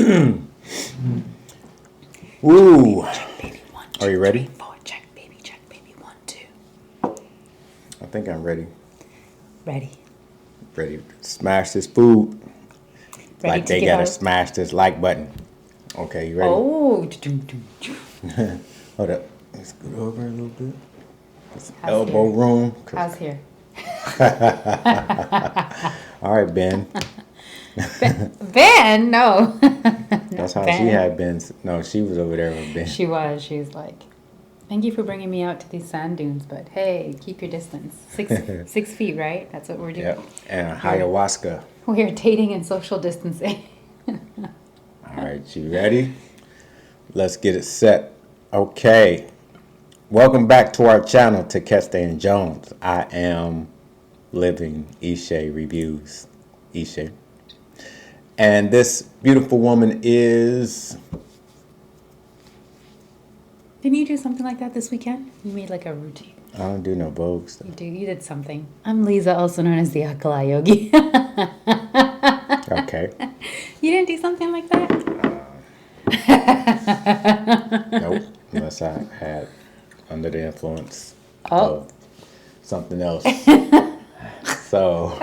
Ooh. Check, baby. 1, 2, Are you ready? 3, 4. Check, baby. 1, 2. I think I'm ready. Ready. Ready to smash this food. Ready Like to they give gotta out. smash this like button. Okay, you ready? Oh. Hold up. Let's go over a little bit. This How's elbow here? room. How's here? All right, Ben. Ben, no. That's how Ben. she had Ben. No, she was over there with Ben. She was. She's like, thank you for bringing me out to these sand dunes, but hey, keep your distance. 6 feet, right? That's what we're doing. Yep. And ayahuasca. We are dating and social distancing. All right, you ready? Let's get it set. Okay. Welcome back to our channel, to Kestan Jones. I am living Ishé reviews. Ishé. And this beautiful woman is... Didn't you do something like that this weekend? You made like a routine. I don't do no Vogue stuff. You did something. I'm Lisa, also known as the Alkali Yogi. Okay. You didn't do something like that? Nope. Unless I had under the influence Oh. of something else. So,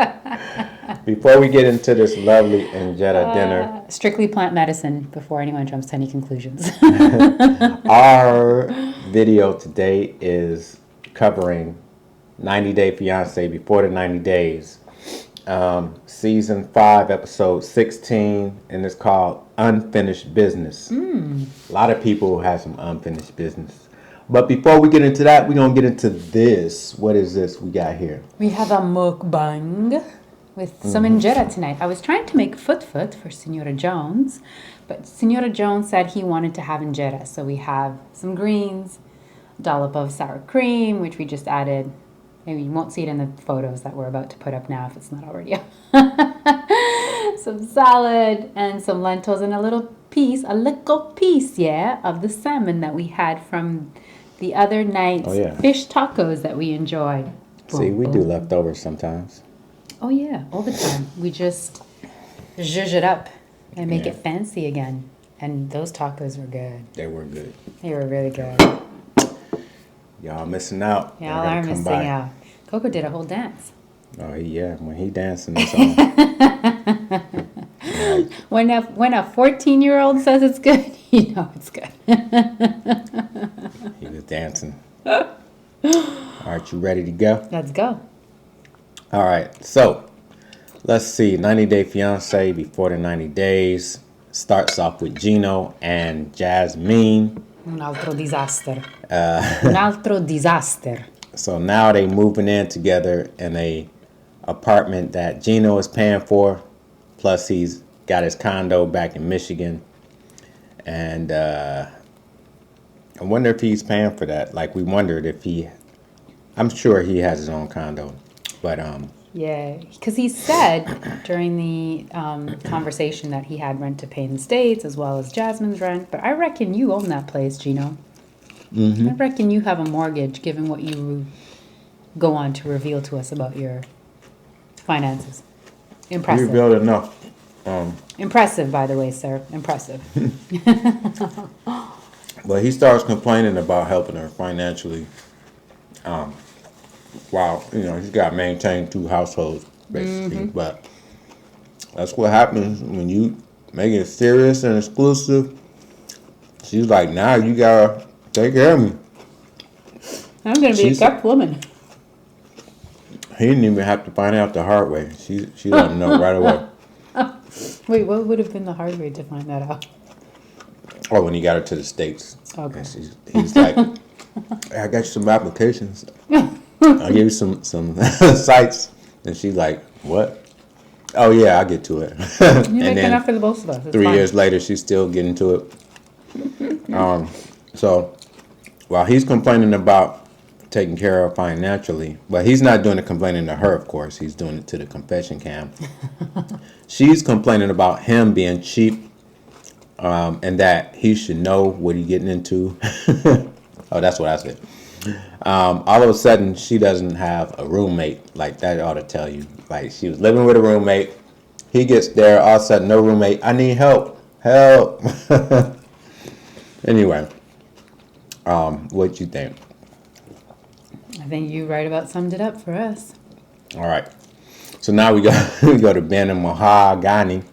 before we get into this lovely injera dinner, Strictly plant medicine before anyone jumps to any conclusions. our video today is covering 90 Day Fiance, before the 90 days. Season 5, episode 16, and it's called Unfinished Business. A lot of people have some unfinished business. But before we get into that, we're going to get into this. What is this we got here? We have a mukbang with some injera tonight. I was trying to make foot for Senora Jones, but Senora Jones said he wanted to have injera. So we have some greens, a dollop of sour cream, which we just added. Maybe you won't see it in the photos that we're about to put up now if it's not already up. Some salad and some lentils and a little piece, yeah, of the salmon that we had from the other night's fish tacos that we enjoyed. See, we do leftovers sometimes. Oh yeah, all the time. We just zhuzh it up and make it fancy again. And those tacos were good. They were good. They were really good. Y'all missing out. Y'all are missing out. Coco did a whole dance. Oh yeah, when he dancing, it's on. Right. When a 14-year-old says it's good, you know it's good. He was dancing. All right, you ready to go? Let's go. All right, so let's see. 90 Day Fiance, before the 90 days, starts off with Gino and Jasmine. Un altro disaster. Un altro disaster. So now they moving in together in a apartment that Gino is paying for. Plus he's got his condo back in Michigan. And I wonder if he's paying for that. Like, we wondered if I'm sure he has his own condo. But yeah, because he said during the conversation that he had rent to pay in the States as well as Jasmine's rent. But I reckon you own that place, Gino. I reckon you have a mortgage, given what you go on to reveal to us about your finances. Impressive. you revealed enough. Impressive, by the way, sir. Impressive. But he starts complaining about helping her financially. While, he's got to maintain 2 households, basically. But that's what happens when you make it serious and exclusive. She's like, now you got to take care of me. I'm going to be a kept woman. He didn't even have to find out the hard way. She let him know right away. Wait, what would have been the hard way to find that out? Or when he got her to the States. Okay. He's like, hey, I got you some applications. I'll give you some sites. And she's like, what? Oh, yeah, I'll get to it. You make enough for the both of us. It's 3 fine. years later, she's still getting to it. So while he's complaining about taking care of financially, but he's not doing the complaining to her, of course. He's doing it to the confession cam. She's complaining about him being cheap, and that he should know what he's getting into. Oh, that's what I said. All of a sudden, she doesn't have a roommate. Like, that ought to tell you. Like, she was living with a roommate. He gets there, all of a sudden, no roommate. I need help. Help. Anyway, what you think? I think you right about summed it up for us. All right. So now we go to Ben and Mahogany.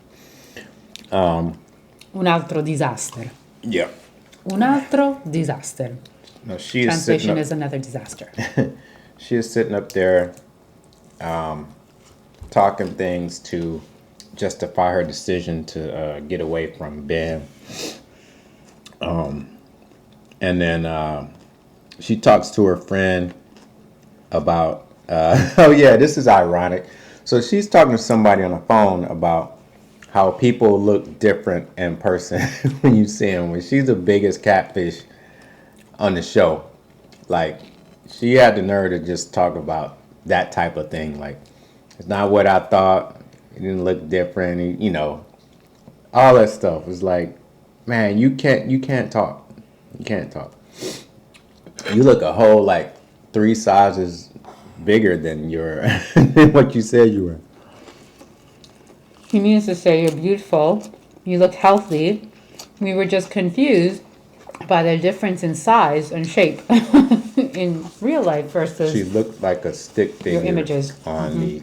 Un altro disaster. Yeah. Un altro disaster. No, she is Translation is another disaster. She is sitting up there, talking things to justify her decision to get away from Ben. And then she talks to her friend about. Oh yeah, this is ironic. So she's talking to somebody on the phone about how people look different in person when you see them. When she's the biggest catfish on the show, like she had the nerve to just talk about that type of thing. Like it's not what I thought. It didn't look different. You know, all that stuff. It's like, man, you can't talk. You can't talk. You look a whole like 3 sizes bigger than your than what you said you were. He means to say you're beautiful, you look healthy. We were just confused by the difference in size and shape in real life versus She looked like a stick figure your images. on the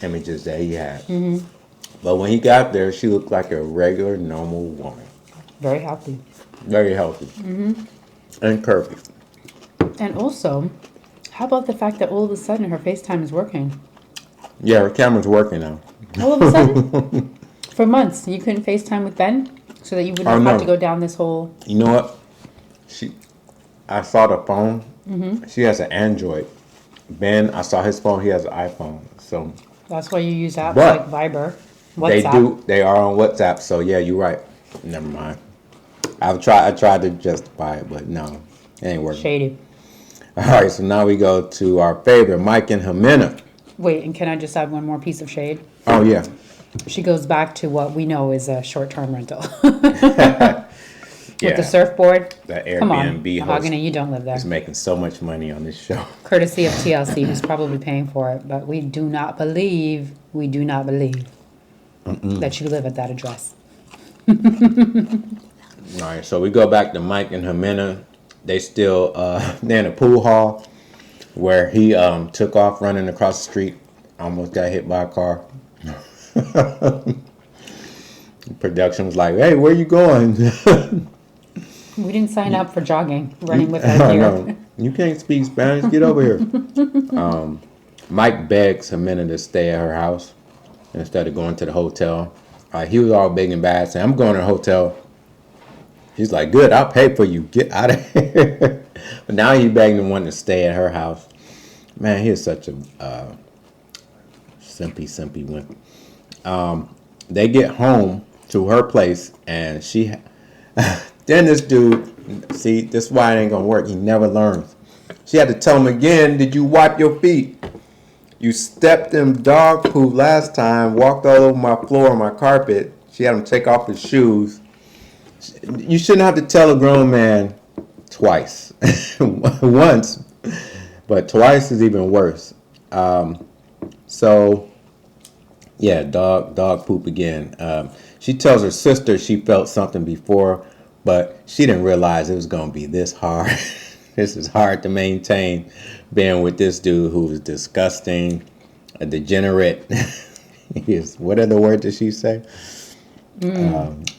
images that he had. But when he got there, she looked like a regular, normal woman. Very healthy. Very healthy. And curvy. And also, how about the fact that all of a sudden her FaceTime is working? Yeah, her camera's working now. All of a sudden? For months, you couldn't FaceTime with Ben? So that you wouldn't have to go down this whole... You know what? I saw the phone. She has an Android. Ben, I saw his phone. He has an iPhone. So That's why you use apps But like Viber, WhatsApp. they are on WhatsApp. So yeah, you're right. Never mind. I tried to justify it, but no, it ain't working. Shady. All right, so now we go to our favorite, Mike and Jimena. Wait, and can I just add one more piece of shade? Oh yeah. She goes back to what we know is a short-term rental. With the surfboard. The Come on, Airbnb host Mahogany, you don't live there. is making so much money on this show. Courtesy of TLC, who's probably paying for it, but we do not believe that you live at that address. All right, so we go back to Mike and Jimena. They still they're in a pool hall where he took off running across the street, almost got hit by a car. Production was like, "Hey, where you going?" We didn't sign up for jogging, running without gear. No, you can't speak Spanish. Get over here. Mike begs Jimena to stay at her house instead of going to the hotel. He was all big and bad, saying, "I'm going to the hotel." He's like, "Good, I'll pay for you. Get out of here." But now he's begging the one to stay at her house. Man, he is such a simpy wimp. They get home to her place, and then this dude, see, this is why it ain't gonna work. He never learns. She had to tell him again, "Did you wipe your feet? You stepped in dog poop last time, walked all over my floor and my carpet." She had him take off his shoes. You shouldn't have to tell a grown man twice. Once, but twice is even worse. So, yeah, dog poop again. She tells her sister she felt something before, but she didn't realize it was going to be this hard. This is hard to maintain being with this dude who is disgusting, a degenerate. What are the words that she say?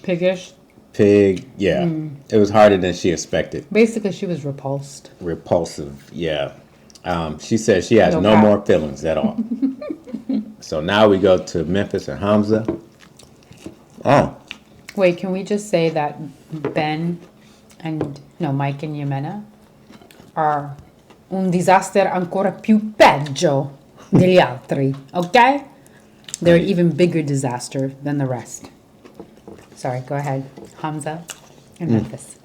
Piggish. Pig, yeah. It was harder than she expected. Basically, she was repulsed. Repulsive, yeah. She says she has no cat. more feelings at all. So now we go to Memphis and Hamza. Oh. Wait, can we just say that Mike and Jimena are un disastro ancora più peggio degli altri, okay? They're an even bigger disaster than the rest. Sorry, go ahead. Hamza and Memphis.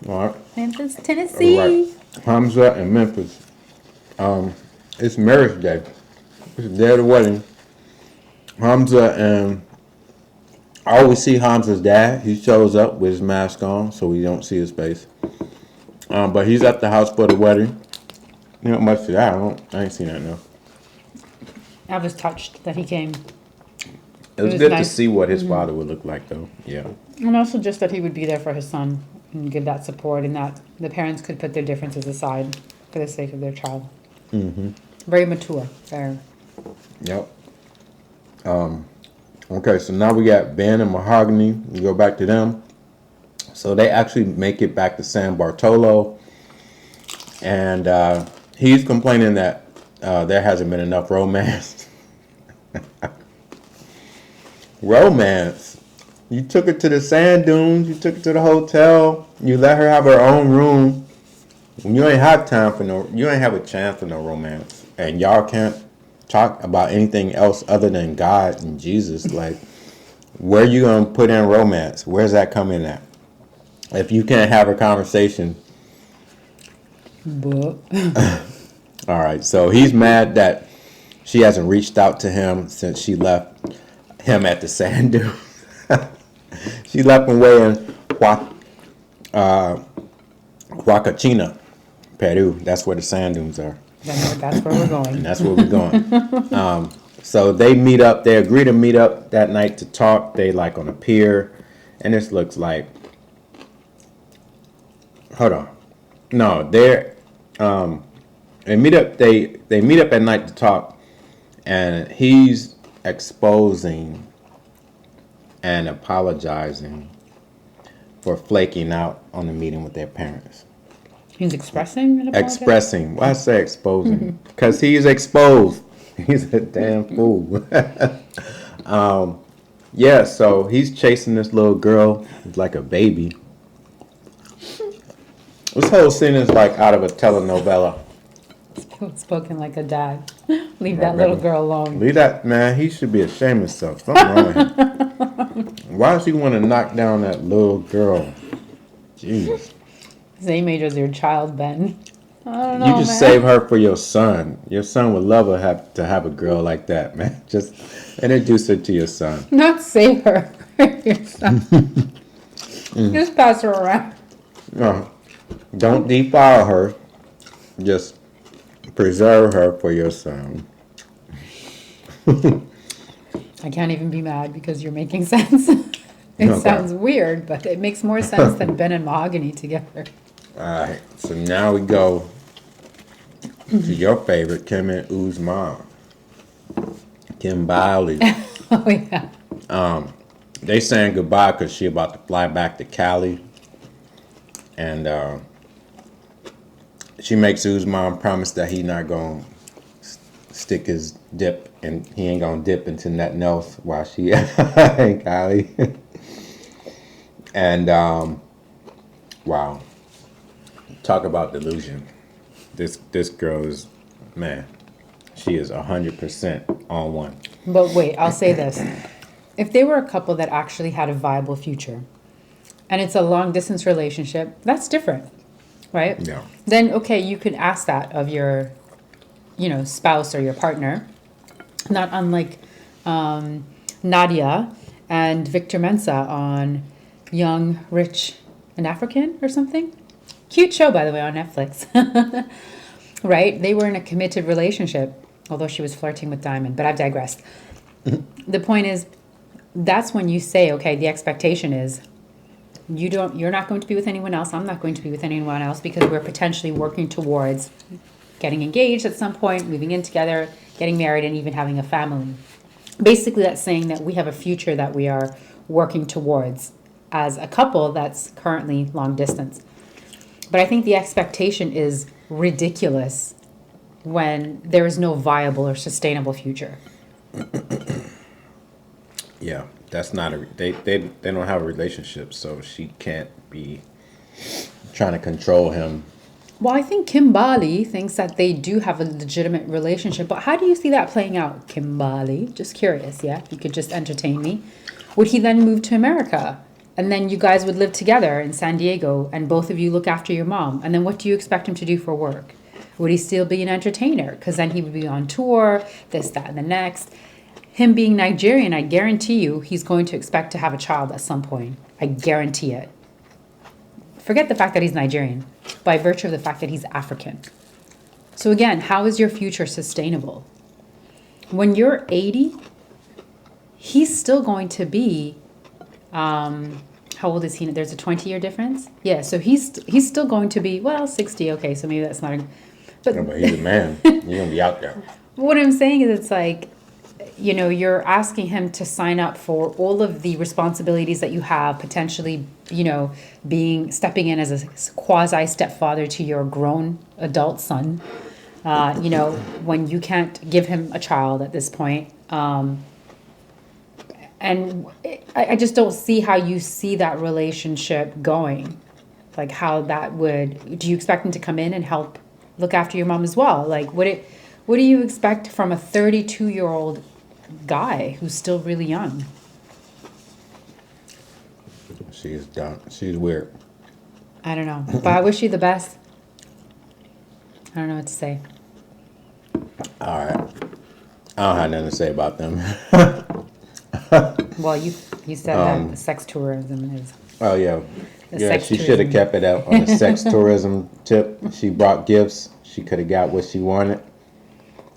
All right. Memphis, Tennessee. All right. Hamza and Memphis. It's marriage day. It's the day of the wedding. Hamza and I always see Hamza's dad. He shows up with his mask on, so we don't see his face. But he's at the house for the wedding. You know much to that. I ain't seen that now. I was touched that he came. It was was good to nice. see what his father would look like, though. Yeah. And also just that he would be there for his son and give that support, and that the parents could put their differences aside for the sake of their child. Very mature. Very. Yep. Okay, so now we got Ben and Mahogany. We go back to them. So they actually make it back to San Bartolo. And he's complaining that there hasn't been enough romance. Romance? You took her to the sand dunes. You took her to the hotel. You let her have her own room. You ain't have time for no. You ain't have a chance for no romance. And y'all can't talk about anything else other than God and Jesus. Like, where you gonna put in romance? Where's that coming at? If you can't have a conversation. But All right, so he's mad that she hasn't reached out to him since she left him at the sand dune. She left him way in Huacachina, Peru. That's where the sand dunes are. that's where we're going. And that's where we're going. So they meet up. They agree to meet up that night to talk. They like on a pier, and this looks like. Hold on, no, they're they meet up. They meet up at night to talk, and he's exposing and apologizing for flaking out on the meeting with their parents. He's expressing an apology? Expressing. Why say exposing? Because he's exposed. He's a damn fool. Yeah, so he's chasing this little girl like a baby. This whole scene is like out of a telenovela. Spoken like a dad. Leave that little girl alone. Leave that, man. He should be ashamed of himself. Something wrong with him. Why does he want to knock down that little girl? Jeez. Same age as your child, Ben. I don't know, You just man. save her for your son. Your son would love to have a girl like that, man. Just introduce her to your son. Not save her for your son. Just pass her around. No, don't defile her. Just preserve her for your son. I can't even be mad because you're making sense. It Okay. sounds weird, but it makes more sense than Ben and Mahogany together. Alright, so now we go to your favorite, Kim and Oo's mom. Kim Biley. Oh, yeah. They saying goodbye because she about to fly back to Cali. And she makes Oo's mom promise that he not going to stick his dip and he ain't going to dip into nothing else while she in Cali. And wow. Talk about delusion. This girl is, man, she is 100% on one. But wait, I'll say this. If they were a couple that actually had a viable future, and it's a long distance relationship, that's different, right? Yeah. Then, okay, you could ask that of your, spouse or your partner. Not unlike Nadia and Victor Mensa on Young, Rich, and African or something. Cute show, by the way, on Netflix. Right? They were in a committed relationship, although she was flirting with Diamond, but I've digressed. The point is, that's when you say, okay, the expectation is you're not going to be with anyone else. I'm not going to be with anyone else because we're potentially working towards getting engaged at some point, moving in together, getting married, and even having a family. Basically, that's saying that we have a future that we are working towards as a couple that's currently long distance. But I think the expectation is ridiculous when there is no viable or sustainable future. Yeah, that's not a they don't have a relationship, so she can't be trying to control him. Well, I think Kimbali thinks that they do have a legitimate relationship, but how do you see that playing out, Kimbali? Just curious, yeah? If you could just entertain me. Would he then move to America? And then you guys would live together in San Diego, and both of you look after your mom. And then what do you expect him to do for work? Would he still be an entertainer? Because then he would be on tour, this, that, and the next. Him being Nigerian, I guarantee you he's going to expect to have a child at some point. I guarantee it. Forget the fact that he's Nigerian, by virtue of the fact that he's African. So again, how is your future sustainable? When you're 80, he's still going to be, how old is he? There's a 20-year difference. Yeah, so he's still going to be, well, 60. Okay, so maybe that's not a. But he's a man. He's gonna be out there. What I'm saying is, it's like, you're asking him to sign up for all of the responsibilities that you have, potentially, stepping in as a quasi stepfather to your grown adult son. When you can't give him a child at this point. And I just don't see how you see that relationship going. Like, how that would... Do you expect him to come in and help look after your mom as well? Like, what do you expect from a 32-year-old guy who's still really young? She's dumb. She's weird. I don't know. But I wish you the best. I don't know what to say. All right. I don't have nothing to say about them. Well, you said that the sex tourism is... Oh, yeah. Yeah, she sex should have tourism. kept it out on the sex tourism tip. She brought gifts. She could have got what she wanted.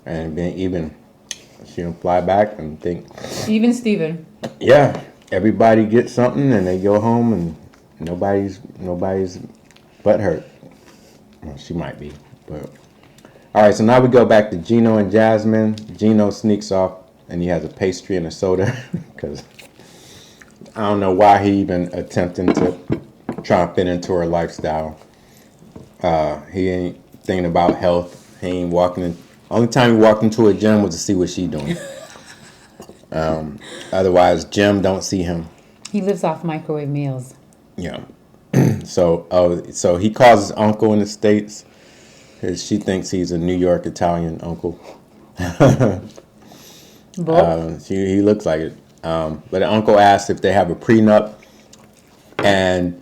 And been even. She don't fly back and think... Even Steven. Yeah. Everybody gets something and they go home and nobody's butt hurt. Well, she might be, but... All right, so now we go back to Gino and Jasmine. Gino sneaks off and he has a pastry and a soda because I don't know why he even attempting to try to fit into her lifestyle. He ain't thinking about health. He ain't walking in. Only time he walked into a gym was to see what she doing. Otherwise, Jim don't see him. He lives off microwave meals. Yeah. So he calls his uncle in the States. She thinks he's a New York Italian uncle. He looks like it. But the uncle asked if they have a prenup. And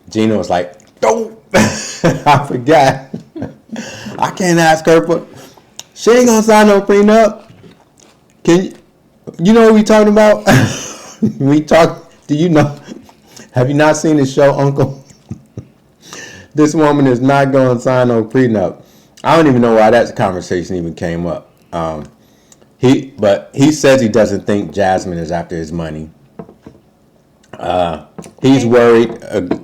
Gina was like, don't. I forgot. I can't ask her, but she ain't gonna sign no prenup. You know what we talking about? Do you know? Have you not seen the show, Uncle? This woman is not going to sign no prenup. I don't even know why that conversation even came up. But he says he doesn't think Jasmine is after his money. He's worried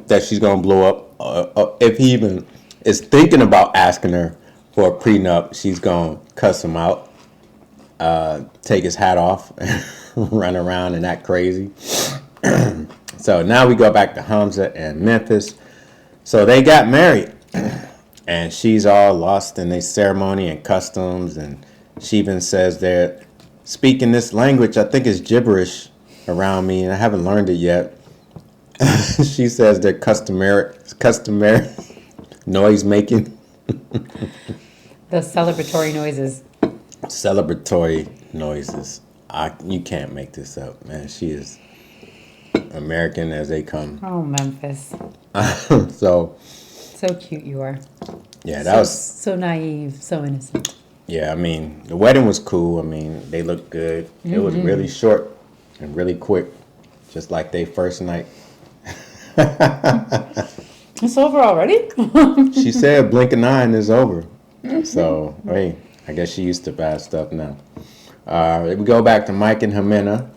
that she's going to blow up. If he even is thinking about asking her for a prenup, she's going to cuss him out, take his hat off, run around and act crazy. So now we go back to Hamza and Memphis. So they got married, and she's all lost in their ceremony and customs, and she even says they're speaking this language. I think it's gibberish around me, and I haven't learned it yet. She says they're customary noise making. The celebratory noises. Celebratory noises. You can't make this up, man. She is American as they come. Oh, Memphis. So cute you are. Yeah, that was so naive, so innocent. Yeah, I mean, the wedding was cool. I mean, they looked good. Mm-hmm. It was really short and really quick, just like their first night. It's over already? She said blink an eye and it's over. So, hey, I guess she used to bad stuff now. We go back to Mike and Jimena.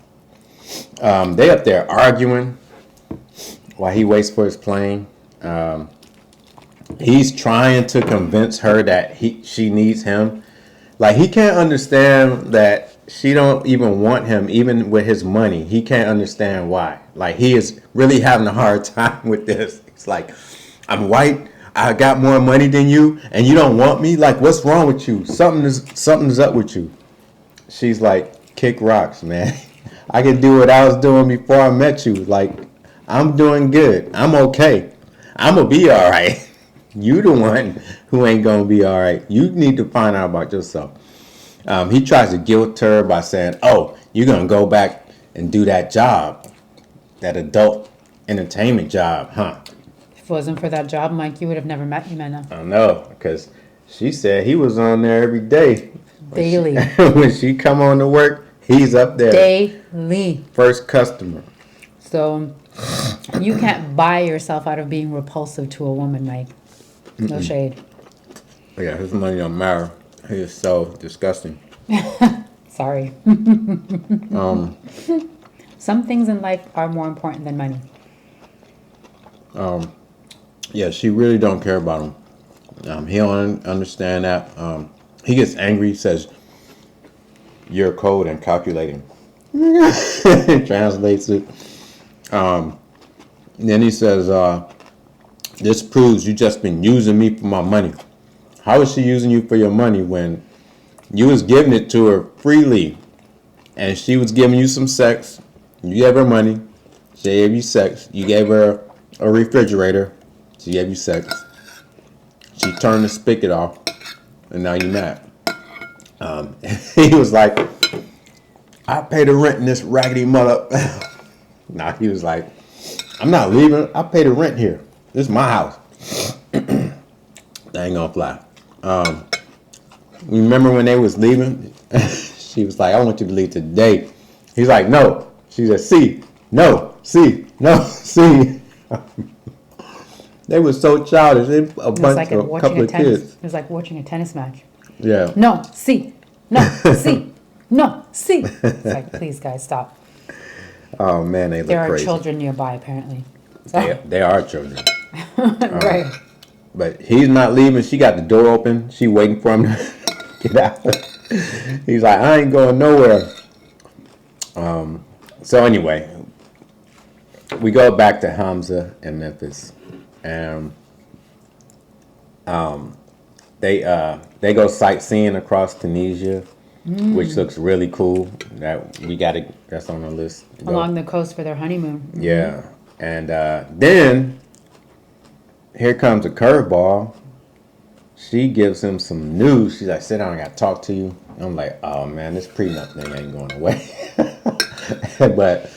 They up there arguing while he waits for his plane. He's trying to convince her that she needs him. Like, he can't understand that she don't even want him, even with his money. He can't understand why. Like, he is really having a hard time with this. It's like, I'm white, I got more money than you, and you don't want me? Like, what's wrong with you? Something's up with you. She's like, kick rocks, man. I can do what I was doing before I met you. Like, I'm doing good. I'm okay. I'm going to be all right. You the one who ain't going to be all right. You need to find out about yourself. He tries to guilt her by saying, oh, you're going to go back and do that job, that adult entertainment job, huh? If it wasn't for that job, Mike, you would have never met Jimena. I know, because she said he was on there every day. Daily. When she come on to work, he's up there. Daily. First customer. So you can't buy yourself out of being repulsive to a woman, Mike. No shade. Yeah, his money don't matter. He is so disgusting. Sorry. Um, Some things in life are more important than money. yeah, she really don't care about him. He don't understand that. He gets angry, says, "You're cold and calculating." Translates it. Then he says, "This proves you just been using me for my money." How is she using you for your money when you was giving it to her freely, and she was giving you some sex? You gave her money. She gave you sex. You gave her a refrigerator. She gave you sex. She turned the spigot off, and now you mad. He was like, "I pay the rent in this raggedy mother." Nah, he was like, "I'm not leaving. I pay the rent here. This is my house." That ain't gonna fly. Remember when they was leaving? She was like, "I want you to leave today." He's like, "No." She said, "See, no, see, no, see." They were so childish. They, a bunch of a couple of kids. It was like watching a tennis match. Yeah. No, see, no, see, no, see. It's like, please, guys, stop. Oh man, they look There are crazy. children nearby, apparently. So, They are children. right. But he's not leaving. She got the door open. She waiting for him to get out. He's like, "I ain't going nowhere." So anyway, we go back to Hamza in Memphis, and they go sightseeing across Tunisia, which looks really cool. That's on the list. to go. Along the coast for their honeymoon. Yeah, and then here comes a curveball. She gives him some news. She's like, "Sit down, I gotta talk to you." I'm like, "Oh man, this prenup thing ain't going away." But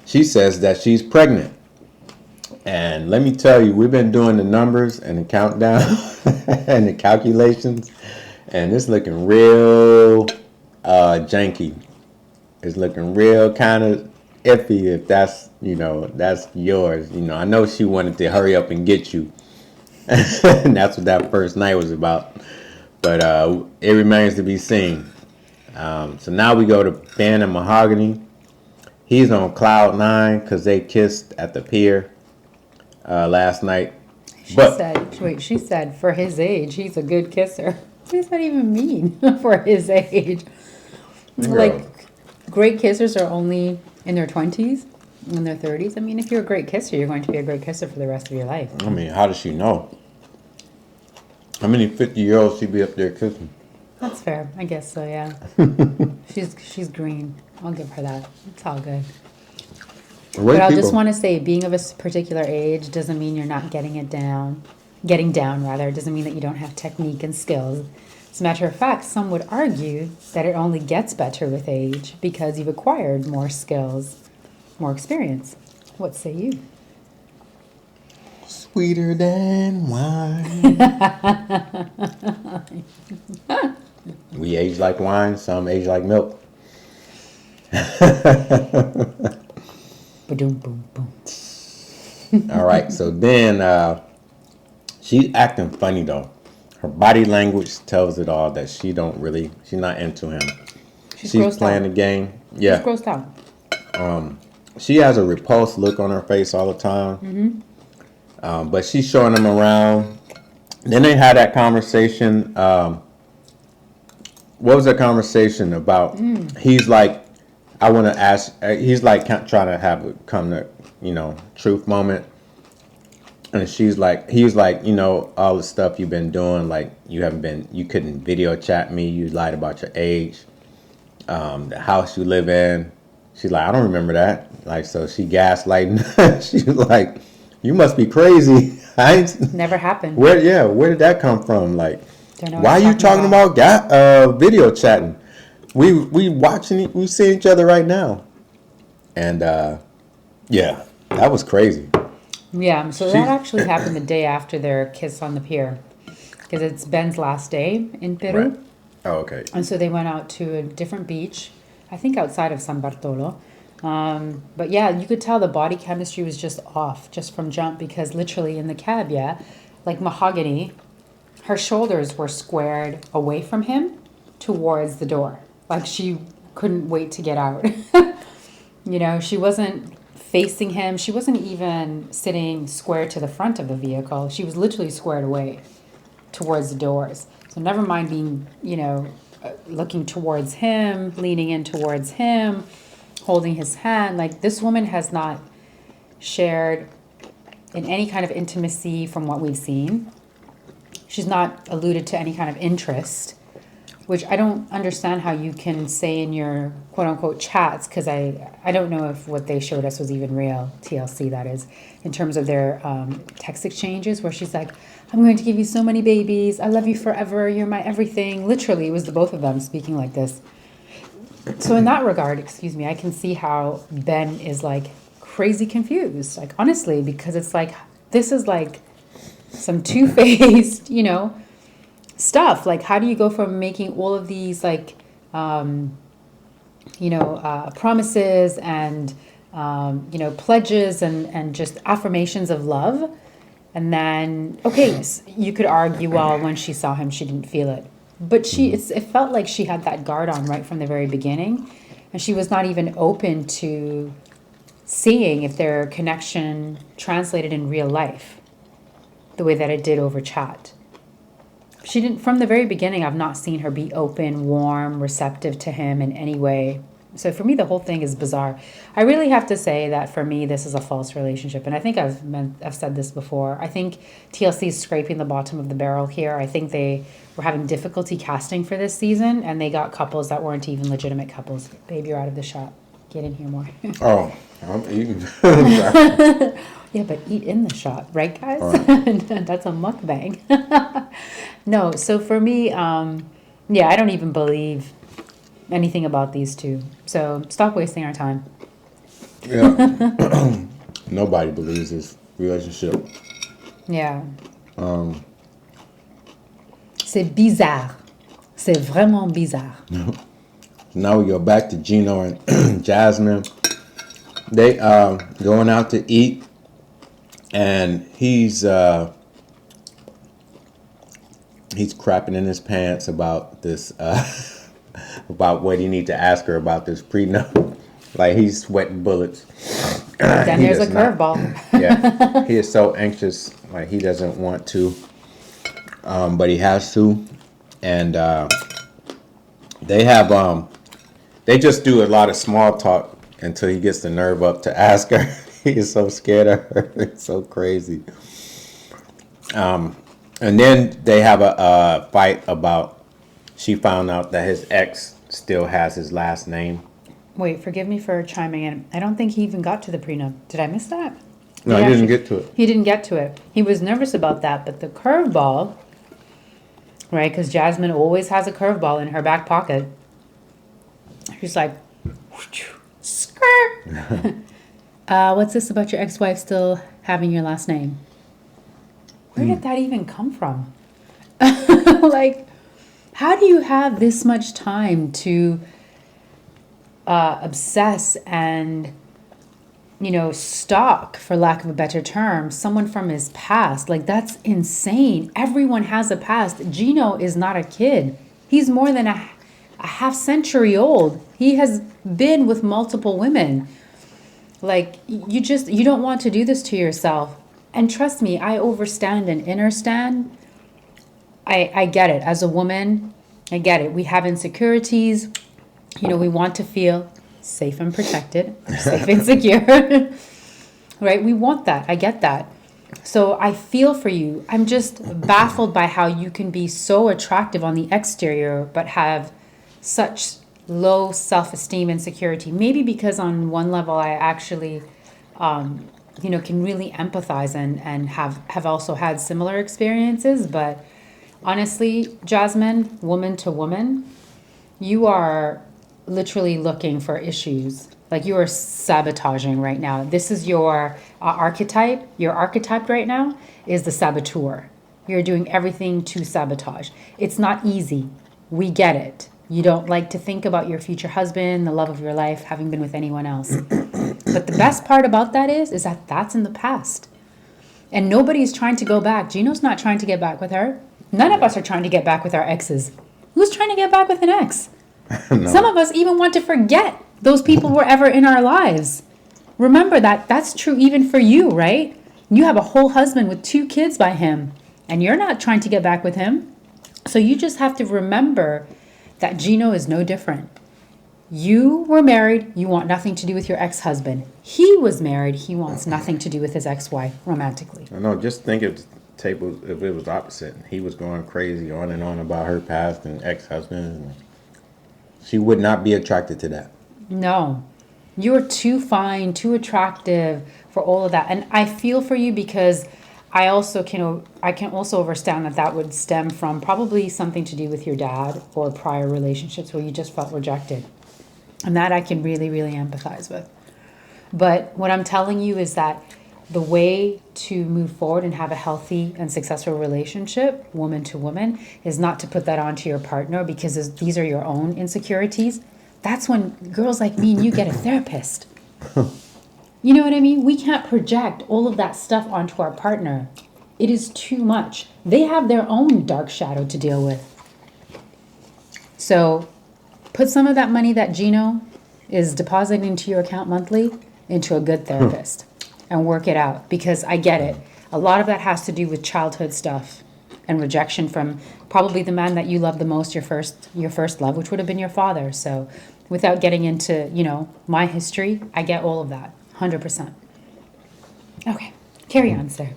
she says that she's pregnant. And let me tell you, we've been doing the numbers and the countdown and the calculations, and it's looking real janky. It's looking real kind of iffy if that's yours. I know she wanted to hurry up and get you. And that's what that first night was about. But it remains to be seen. So now we go to Ben and Mahogany. He's on cloud 9 because they kissed at the pier last night. She said for his age, he's a good kisser. What does that even mean for his age? Girl. Like, great kissers are only in their 20s, in their 30s. I mean, if you're a great kisser, you're going to be a great kisser for the rest of your life. I mean, how does she know? How many 50-year-olds she be up there kissing? That's fair. I guess so, yeah. She's green. I'll give her that. It's all good. But I'll just want to say, being of a particular age doesn't mean you're not getting down, rather. It doesn't mean that you don't have technique and skills. As a matter of fact, some would argue that it only gets better with age because you've acquired more skills, more experience. What say you? Sweeter than wine. We age like wine, some age like milk. Ba-doom, boom, boom. All right, so then she's acting funny though. Her body language tells it all that she's not into him. She's playing the game. Yeah. She's grossed out. She has a repulsed look on her face all the time. But she's showing him around. Then they had that conversation. What was that conversation about? He's like, I want to ask. He's like trying to have a come to truth moment. And he's like, all the stuff you've been doing, like you couldn't video chat me. You lied about your age, the house you live in. She's like, I don't remember that. Like, so she gaslighting. She's like, you must be crazy. Never happened. Where did that come from? Like, why are you talking about video chatting? We watching, we see each other right now. And yeah, that was crazy. Yeah, so that actually happened the day after their kiss on the pier, because it's Ben's last day in Peru. Right. Oh, okay. And so they went out to a different beach, I think outside of San Bartolo. But yeah, you could tell the body chemistry was just off, just from jump, because literally in the cab, like Mahogany, her shoulders were squared away from him towards the door. Like she couldn't wait to get out. You know, she wasn't facing him. She wasn't even sitting square to the front of the vehicle. She was literally squared away towards the doors. So never mind being, looking towards him, leaning in towards him, holding his hand. Like this woman has not shared in any kind of intimacy from what we've seen. She's not alluded to any kind of interest, which I don't understand how you can say in your quote unquote chats, because I don't know if what they showed us was even real, TLC that is, in terms of their text exchanges where she's like, I'm going to give you so many babies. I love you forever. You're my everything. Literally, it was the both of them speaking like this. So in that regard, I can see how Ben is like crazy confused. Like, honestly, because it's like, this is like some two-faced, stuff. Like, how do you go from making all of these like, promises and, pledges and just affirmations of love. And then, okay, you could argue, well, when she saw him, she didn't feel it. But it felt like she had that guard on right from the very beginning. And she was not even open to seeing if their connection translated in real life the way that it did over chat. She didn't, from the very beginning, I've not seen her be open, warm, receptive to him in any way. So for me, the whole thing is bizarre. I really have to say that for me, this is a false relationship. And I think I've said this before. I think TLC is scraping the bottom of the barrel here. I think they were having difficulty casting for this season, and they got couples that weren't even legitimate couples. Babe, you're out of the shot. Get in here more. Oh, I'm eating. Yeah, but eat in the shot, right, guys? Right. That's a mukbang. No, so for me, I don't even believe anything about these two. So stop wasting our time. Yeah. Nobody believes this relationship. Yeah. C'est bizarre. C'est vraiment bizarre. Now we go back to Gino and Jasmine. They going out to eat, and he's crapping in his pants about this about what he need to ask her about this prenup. Like, he's sweating bullets. Then there's a curveball. Yeah, he is so anxious. Like, he doesn't want to, but he has to. And they just do a lot of small talk until he gets the nerve up to ask her. He is so scared of her. It's so crazy. And then they have a fight about, she found out that his ex still has his last name. Wait, forgive me for chiming in. I don't think he even got to the prenup. Did I miss that? No, he didn't get to it. He didn't get to it. He was nervous about that, but the curveball, right? Because Jasmine always has a curveball in her back pocket. She's like, skirt. What's this about your ex-wife still having your last name? Where did that even come from? Like, how do you have this much time to obsess and, stalk, for lack of a better term, someone from his past? Like, that's insane. Everyone has a past. Gino is not a kid. He's more than a half century old. He has been with multiple women. Like, you don't want to do this to yourself. And trust me, I overstand and understand. I get it. As a woman, I get it. We have insecurities. We want to feel safe and protected, safe and secure. Right? We want that. I get that. So I feel for you. I'm just baffled by how you can be so attractive on the exterior, but have such low self-esteem and security. Maybe because on one level I actually, can really empathize and have also had similar experiences. But honestly, Jasmine, woman to woman, you are literally looking for issues. Like, you are sabotaging right now. This is your archetype. Your archetype right now is the saboteur. You're doing everything to sabotage. It's not easy. We get it. You don't like to think about your future husband, the love of your life, having been with anyone else. But the best part about that is that that's in the past. And nobody's trying to go back. Gino's not trying to get back with her. None of us are trying to get back with our exes. Who's trying to get back with an ex? No. Some of us even want to forget those people were ever in our lives. Remember that that's true even for you, right? You have a whole husband with 2 kids by him, and you're not trying to get back with him. So you just have to remember that Gino is no different. You were married, you want nothing to do with your ex-husband. He was married, he wants nothing to do with his ex-wife romantically. I know, just think if the table, if it was opposite. He was going crazy on and on about her past and ex-husband. And she would not be attracted to that. No, you're too fine, too attractive for all of that. And I feel for you because I can also understand that that would stem from probably something to do with your dad or prior relationships where you just felt rejected. And that I can really, really empathize with. But what I'm telling you is that the way to move forward and have a healthy and successful relationship, woman to woman, is not to put that onto your partner because these are your own insecurities. That's when girls like me and you get a therapist. You know what I mean? We can't project all of that stuff onto our partner. It is too much. They have their own dark shadow to deal with. So put some of that money that Gino is depositing into your account monthly into a good therapist and work it out, because I get it. A lot of that has to do with childhood stuff and rejection from probably the man that you love the most, your first love, which would have been your father. So without getting into, my history, I get all of that, 100%. Okay, carry on, sir.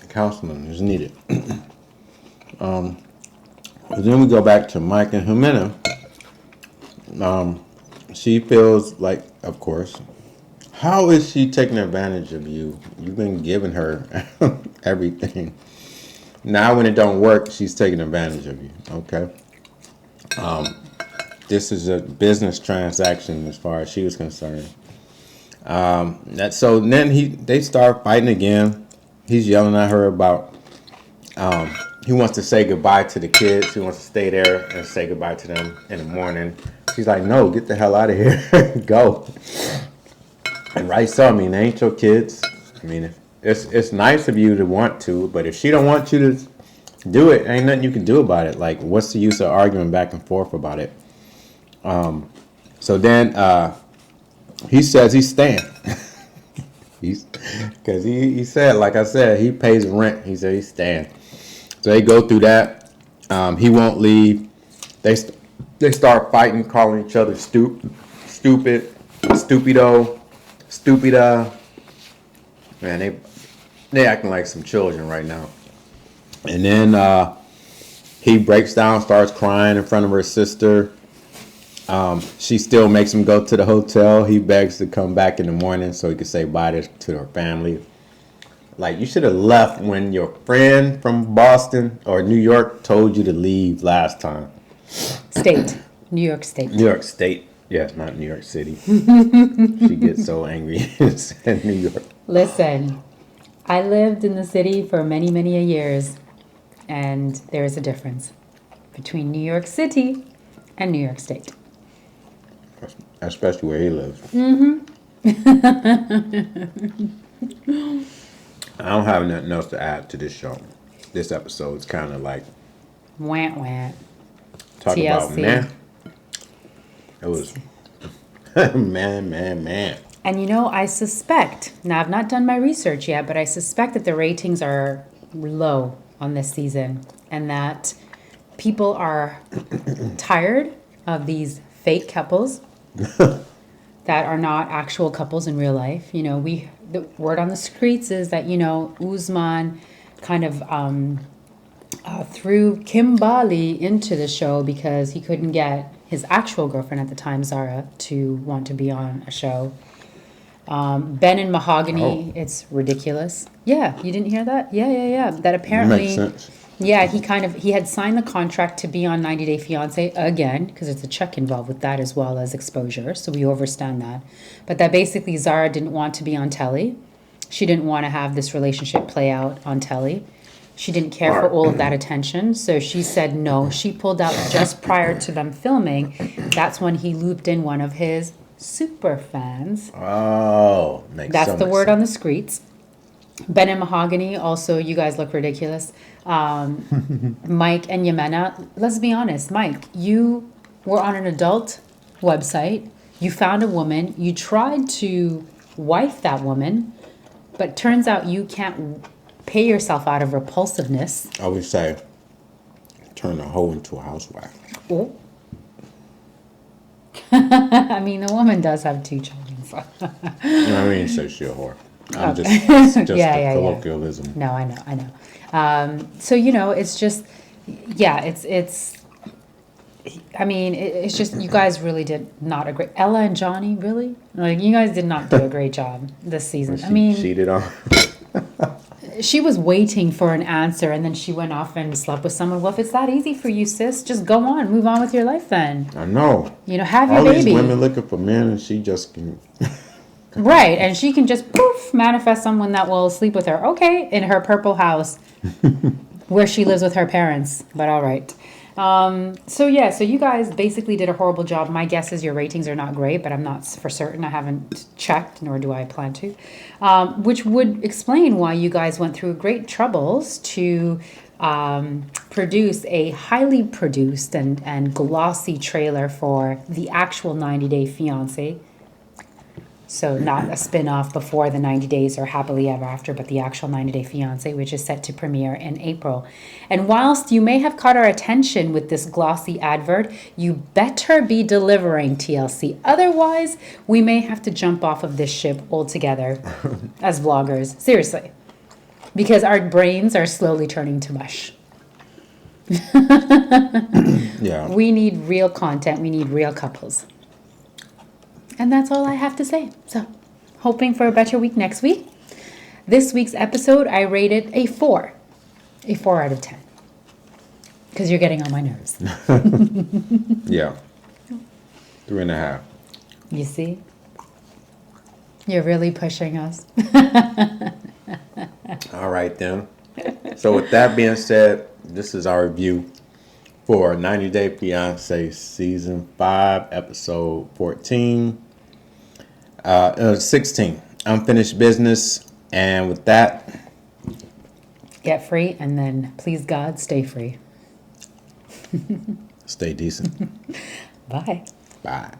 Counseling is needed. Then we go back to Mike and Jimena. She feels like, of course, how is she taking advantage of you? You've been giving her everything. Now when it don't work, she's taking advantage of you, okay? This is a business transaction as far as she was concerned. So then they start fighting again. He's yelling at her about, he wants to say goodbye to the kids. He wants to stay there and say goodbye to them in the morning. She's like, no, get the hell out of here. Go. And right, so, they ain't your kids. It's nice of you to want to, but if she don't want you to do it, ain't nothing you can do about it. Like, what's the use of arguing back and forth about it? So then he says he's staying. Because he said, like I said, he pays rent. He said he's staying. So they go through that. He won't leave. They start fighting, calling each other stupid, stupido, stupida. Man, they acting like some children right now. And then he breaks down, starts crying in front of her sister. She still makes him go to the hotel. He begs to come back in the morning so he could say bye to her family. Like, you should have left when your friend from Boston or New York told you to leave last time. State. New York State. New York State. Yes, not New York City. She gets so angry in New York. Listen, I lived in the city for many, many years, and there is a difference between New York City and New York State. Especially where he lives. I don't have nothing else to add to this show. This episode is kind of like Wah. talk TLC. about man. It was man. And I suspect, now I've not done my research yet, but I suspect that the ratings are low on this season and that people are tired of these fake couples that are not actual couples in real life. The word on the streets is that, Usman kind of threw Kim Bali into the show because he couldn't get his actual girlfriend at the time, Zara, to want to be on a show. Ben and Mahogany, It's ridiculous. Yeah, you didn't hear that? Yeah. That apparently... Makes sense. Yeah, he had signed the contract to be on 90 Day Fiance again, because there's a check involved with that as well as exposure, so we understand that. But that basically Zara didn't want to be on telly. She didn't want to have this relationship play out on telly. She didn't care for all of that attention, so she said no. She pulled out just prior to them filming. That's when he looped in one of his super fans. Oh, makes That's so the much word sense. on the streets. Ben and Mahogany, also, you guys look ridiculous. Mike and Yemena, let's be honest. Mike, you were on an adult website. You found a woman. You tried to wife that woman, but turns out you can't pay yourself out of repulsiveness. I always say, turn a hoe into a housewife. Oh. I mean, the woman does have 2 children. So. I mean, say she a whore. I'm Okay. just Yeah. colloquialism. No, I know. So, it's just, yeah, it's, I mean, it's just, you guys really did not a great, Ella and Johnny, really? Like, you guys did not do a great job this season. She cheated on. She was waiting for an answer and then she went off and slept with someone. Well, if it's that easy for you, sis, just go on, move on with your life then. I know. Have your all baby. All these women looking for men and she just can. Right, and she can just poof manifest someone that will sleep with her. Okay, in her purple house, where she lives with her parents. But all right. So you guys basically did a horrible job. My guess is your ratings are not great, but I'm not for certain. I haven't checked, nor do I plan to. Which would explain why you guys went through great troubles to produce a highly produced and glossy trailer for the actual 90 Day Fiance. So not a spin-off before the 90 Days or Happily Ever After, but the actual 90 Day Fiance, which is set to premiere in April. And whilst you may have caught our attention with this glossy advert, you better be delivering, TLC. Otherwise, we may have to jump off of this ship altogether as vloggers. Seriously. Because our brains are slowly turning to mush. Yeah. We need real content. We need real couples. And that's all I have to say. So, hoping for a better week next week. This week's episode, I rated a 4. A 4 out of 10. Because you're getting on my nerves. Yeah. 3.5. You see? You're really pushing us. All right, then. So with that being said, this is our review for 90 Day Fiancé Season 5, Episode 14. 16, Unfinished Business. And with that, Get free and then, please God, stay free. stay decent. Bye. Bye.